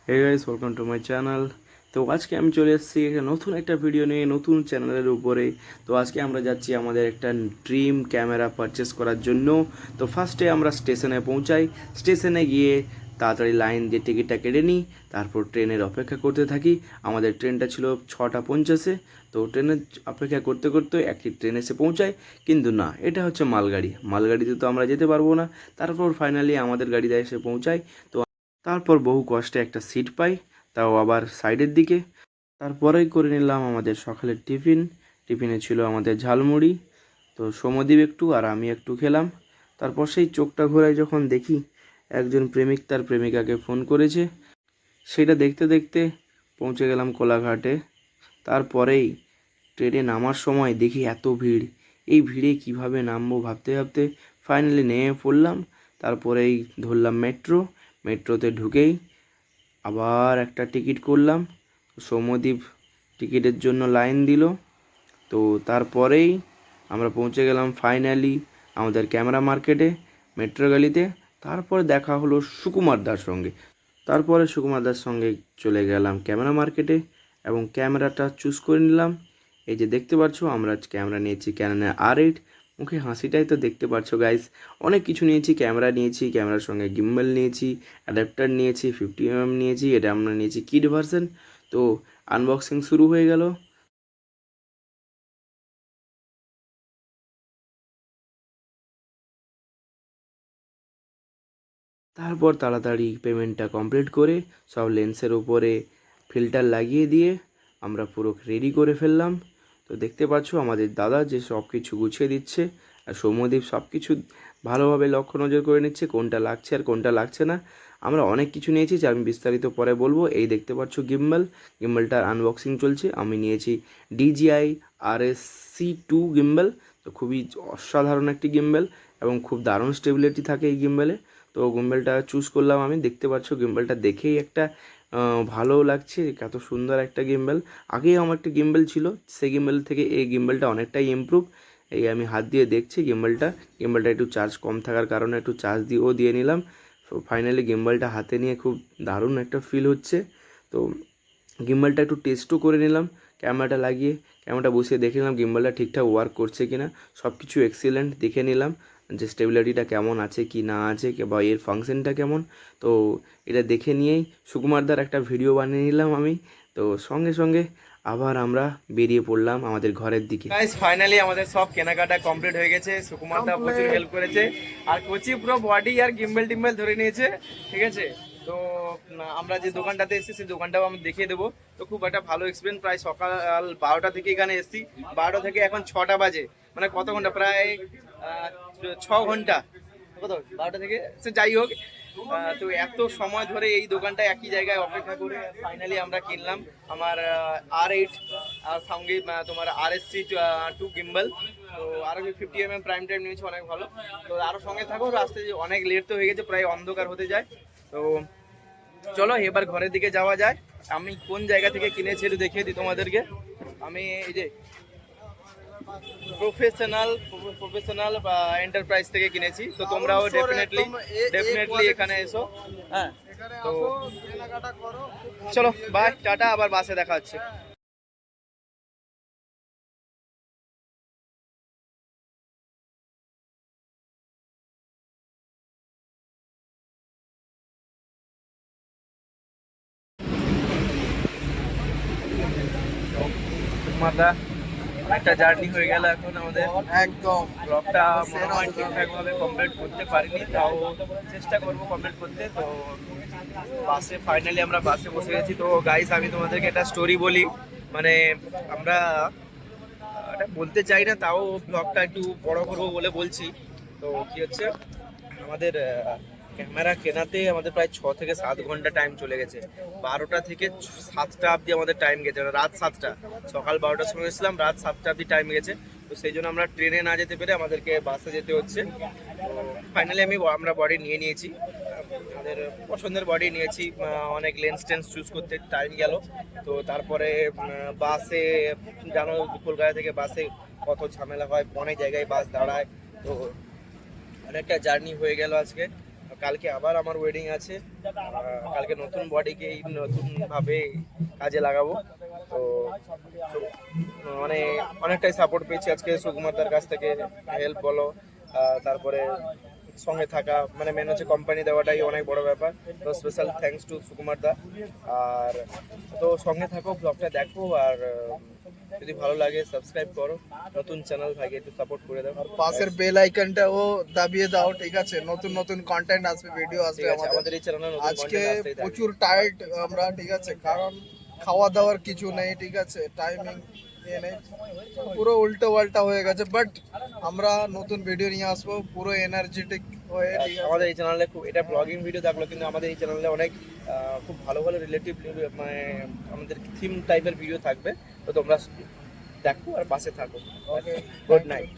Hey guys, welcome to my channel. তো আজকে আমি চলে এসেছি নতুন একটা ভিডিও নিয়ে, নতুন চ্যানেলের উপরে। তো আজকে আমরা যাচ্ছি আমাদের একটা ড্রিম ক্যামেরা পারচেস করার জন্য। তো ফার্স্টে আমরা স্টেশনে পৌঁছাই। স্টেশনে গিয়ে তাড়াতাড়ি লাইন দিয়ে টিকিটটা কেটে নিই। তারপর ট্রেনের অপেক্ষা করতে থাকি। আমাদের ট্রেনটা ছিল 6:50। তো ট্রেনের অপেক্ষা করতে করতে একটি ট্রেন এসে পৌঁছায়, কিন্তু না, এটা হচ্ছে মালগাড়ি। মালগাড়িতে তো আমরা যেতে পারবো না। তারপর ফাইনালি আমাদের গাড়িতে এসে পৌঁছায়। তো তারপর বহু কষ্টে একটা সিট পাই, তাও আবার সাইডের দিকে। তারপরেই করে নিলাম আমাদের সকালের টিফিন। টিফিনে ছিল আমাদের ঝালমুড়ি। তো সৌম্যদীপ একটু আর আমি একটু খেলাম। তারপর সেই চোখটা ঘোরায় যখন দেখি একজন প্রেমিক তার প্রেমিকাকে ফোন করেছে। সেটা দেখতে দেখতে পৌঁছে গেলাম কোলাঘাটে। তারপরেই ট্রেনে নামার সময় দেখি এত ভিড়। এই ভিড়ে কিভাবে নামবো ভাবতে ভাবতে ফাইনালি নেমে পড়লাম। তারপরেই ধরলাম মেট্রো। মেট্রোতে ঢুকেই আবার একটা টিকিট করলাম। সৌম্যদীপ টিকিটের জন্য লাইন দিল। তো তারপরেই আমরা পৌঁছে গেলাম ফাইনালি আমাদের ক্যামেরা মার্কেটে, মেট্রো গলিতে। তারপরে দেখা হলো সুকুমারদার সঙ্গে। তারপরে সুকুমারদার সঙ্গে চলে গেলাম ক্যামেরা মার্কেটে এবং ক্যামেরাটা চুজ করে নিলাম। এই যে দেখতে পাচ্ছ, আমরা ক্যামেরা নিয়েছি ক্যাননের R8। মুখে হাসিটাই তো দেখতে পাচ্ছ গাইস। অনেক কিছু নিয়েছি, ক্যামেরা নিয়েছি, ক্যামেরার সঙ্গে গিম্বল নিয়েছি, অ্যাডাপ্টার নিয়েছি, 50mm নিয়েছি, এটা আমরা নিয়েছি কিড ভার্সন। তো আনবক্সিং শুরু হয়ে গেল। তারপর তাড়াতাড়ি পেমেন্টটা কমপ্লিট করে সব লেন্সের উপরে ফিল্টার লাগিয়ে দিয়ে আমরা পুরো রেডি করে ফেললাম। তো দেখতে পাচ্ছ আমাদের দাদা যে সব কিছু গুছিয়ে দিচ্ছে, আর সৌম্যদীপ সব কিছু ভালোভাবে লক্ষ্য নজর করে নিচ্ছে কোনটা লাগছে আর কোনটা লাগছে না। আমরা অনেক কিছু নিয়েছি যা আমি বিস্তারিত পরে বলবো। এই দেখতে পাচ্ছ গিম্বল, গিম্বলটার আনবক্সিং চলছে। আমি নিয়েছি DJI RS-C2 গিম্বল। তো খুবই অসাধারণ একটি গিম্বল এবং খুব দারুণ স্টেবিলিটি থাকে এই গিম্বলে। তো গিম্বলটা চুজ করলাম আমি। দেখতে পাচ্ছ গিম্বলটা দেখেই একটা ভালো লাগছে, এত সুন্দর একটা গিম্বল। আগেই আমার একটা গিম্বল ছিল, সেই গিম্বল থেকে এই গিম্বলটা অনেকটাই ইমপ্রুভ। এই আমি হাত দিয়ে দেখছি গিম্বলটা একটু চার্জ কম থাকার কারণে একটু চার্জ দিয়ে নিলাম। তো ফাইনালি গিম্বলটা হাতে নিয়ে খুব দারুণ একটা ফিল হচ্ছে। তো গিম্বলটা একটু টেস্টও করে নিলাম ক্যামেরাটা লাগিয়ে। ক্যামেরাটা বসিয়ে দেখে নিলাম গিম্বলটা ঠিকঠাক ওয়ার্ক করছে কি না। সব কিছু এক্সিলেন্ট দেখে নিলাম, যে স্টেবিলিটিটা কেমন আছে কি না আছে, বা এর ফাংশনটা কেমন। তো এটা দেখে নিয়েই সুকুমারদার একটা ভিডিও বানিয়ে নিলাম আমি। তো সঙ্গে সঙ্গে আবার আমরা বেরিয়ে পড়লাম আমাদের ঘরের দিকে। গাইস, ফাইনালি আমাদের সব কেনাকাটা কমপ্লিট হয়ে গেছে। সুকুমারদা প্রচুর হেল্প করেছে, আর কোচি পুরো বডি আর গিম্বল টিম্বল ধরে নিয়েছে। ঠিক আছে। তো আমরা যে দোকানটাতে এসেছি সেই দোকানটাও আমি দেখিয়ে দেবো। তো খুব একটা ভালো এক্সপিরিয়েন্স। প্রায় সকাল 12টা থেকে এখানে এসেছি। 12টা থেকে এখন 6টা বাজে, মানে কত ঘন্টা, প্রায় 6 ঘন্টা। কত, 12টা থেকে সে যাই হোক। তো এত সময় ধরে এই দোকানটা একই জায়গায় অপেক্ষা করে ফাইনালি আমরা কিনলাম আমার R8, আর সঙ্গে তোমার RS-C2 গিম্বল। তো আরো 50mm প্রাইম টাইম নিয়েছে, অনেক ভালো। তো আরো সঙ্গে থাকো, রাস্তায় অনেক লেট তো হয়ে গেছে, প্রায় অন্ধকার হতে যায়। তো চলো এবার ঘরের দিকে যাওয়া যায়। আমি কোন জায়গা থেকে কিনেছি একটু দেখিয়ে দিই তোমাদেরকে। আমি এই যে প্রফেশনাল প্রফেশনাল বা এন্টারপ্রাইজ থেকে কিনেছি। তো তোমরাও ডেফিনেটলি ডেফিনেটলি এখানে এসো। হ্যাঁ, তো চলো বাই, টাটা, আবার বাসে দেখা হচ্ছে। মাদা একটা জার্নি হয়ে গেল এখন আমাদের। একদম ব্লগটা মনে হয় ঠিকঠাকভাবে কমপ্লিট করতে পারিনি, তাও চেষ্টা করবো কমপ্লিট করতে। তো বাসে ফাইনালি আমরা বাসে বসে গেছি। তো গাইস, আমি তোমাদেরকে একটা স্টোরি বলি। মানে আমরা এটা বলতে চাই না, তাও ব্লগটা একটু বড় করবো বলে বলছি। তো কি হচ্ছে, আমাদের ক্যামেরা কেনাতে আমাদের প্রায় 6 থেকে 7 ঘন্টা টাইম চলে গেছে। 12টা থেকে 7টা অবধি আমাদের টাইম গেছে, রাত 7টা। সকাল 12টার সময় এসেছিলাম, রাত 7টা অবধি টাইম গেছে। তো সেই জন্য আমরা ট্রেনে না যেতে পেরে আমাদেরকে বাসে যেতে হচ্ছে। তো ফাইনালি আমরা বডি নিয়ে নিয়েছি, আমাদের পছন্দের বডি নিয়েছি। অনেক লেন্স টেন্স চুজ করতে টাইম গেল। তো তারপরে বাসে, জানো কলকাতা থেকে বাসে কত ঝামেলা হয়, অনেক জায়গায় বাস দাঁড়ায়। তো অনেকটা জার্নি হয়ে গেল আজকে। কালকে আবার আমার ওয়েডিং আছে। কালকে নতুন বডিকে নতুনভাবে কাজে লাগাবো। তো মানে অনেকটাই সাপোর্ট পেয়েছি আজকে সুকুমারদার কাছ থেকে, হেল্প বলো, তারপরে সঙ্গে থাকা, মানে মেন হচ্ছে কোম্পানি দেওয়াটাই অনেক বড় ব্যাপার। তো স্পেশাল থ্যাঙ্কস টু সুকুমার দা। আর তো সঙ্গে থাকো, ব্লগটা দেখো, আর যদি ভালো লাগে সাবস্ক্রাইব করো, নতুন চ্যানেল ভাইকে একটু সাপোর্ট করে দাও। আর পাশের বেল আইকনটাও দাবিয়ে দাও, ঠিক আছে? নতুন নতুন কন্টেন্ট আসবে, ভিডিও আসবে ঠিক আছে, আমাদের। আমাদের এই চ্যানেলে নতুন আজকে কন্টেন্ট আসতেই থাকবে। প্রচুর টায়ার্ড আমরা, ঠিক আছে? কারণ খাওয়া দাওয়ার কিছু নেই, ঠিক আছে? টাইমিং নেই, পুরো উল্টো পাল্টা হয়ে গেছে, বাট আমরা নতুন ভিডিও নিয়ে আসবো পুরো এনার্জেটিক হয়ে, ঠিক আছে? আমাদের এই চ্যানেলে খুব, এটা ব্লগিং ভিডিও থাকলো, কিন্তু আমাদের এই চ্যানেলে অনেক খুব ভালো ভালো রিলেটিভ, মানে আমাদের থিম টাইপের ভিডিও থাকবে। তো তোমরা দেখো আর পাশে থাকো। ওকে, গুড নাইট।